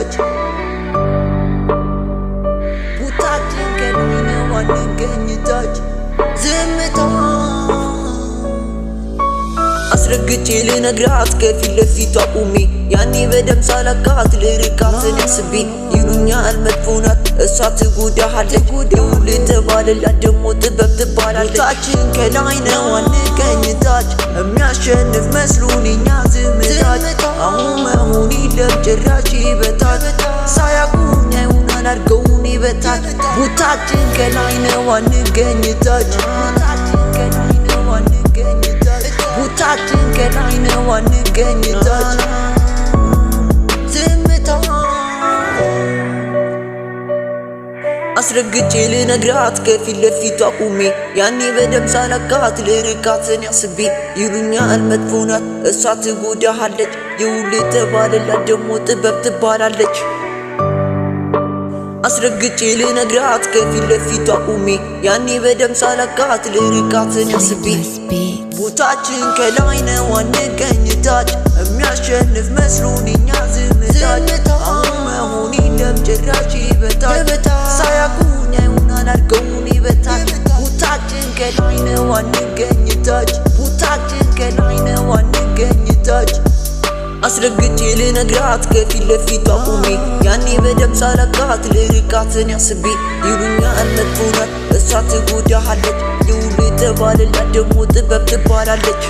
ታች ቦታችን ከላይ ነው አንገኝ ታች ዝምታ አስረግጬ ልነግራት ከፊት ለፊቷ ቆሜ ያኔ በደም ሳላቃት ልርቃትን ያስቤ ይሉኛል መጥፎ ናት እሷ ትጎዳሃለች ደውል ተባለላት ደሞ ጥበብ ትባላለች ቦታችን ከላይ ነው አንገኝ ታች የሚያሸንፍ መስሎን እኛ ዝምታች አሁን መሆን የለም ጭራሽ በታች ሳያውቁኝ አይሆናል አድርገውን በታች ቦታችን ከላይ ነው አንገኝ ታች ቦታችን ከላይ ነው አንገኝ ታች ዝምታ አስረግጬ ልነግራት ከፊት ለፊቷ ቆሜ ያኔ በደም ሳላቃት ልርቃትን ያስቤ ይሉኛል መጥፎ ናት እሷ ትጎዳሃለች የውል ተባለላት ደሞ ጥበብ ትባላለች አስረግጬ ልነግራት ከፊት ለፊቷ ቆሜ ያኔ በደም ሳላቃት ልርቃትን ያስቤ ቦታችን ከላይ ነው አንገኝ ታች የሚያሸንፍ መስሎን እኛ ዝምታች አሁን መሆን የለም ጭራሽ በታች ሳያውቁኝ አይሆናል አድርገውን በታች ቦታችን ከላይ ነው አንገኝ ታች ቦታችን ከላይ ነው አንገኝ ታች አስረግጬ ልነግራት ከፊት ለፊቷ ቆሜ ያኔ በደም ሳላቃት ልርቃትን ያስቤ ይሉኛል መጥፎ ናት እሷ ትጎዳሃለች የውል ተባለላት ደሞ ጥበብ ትባላለች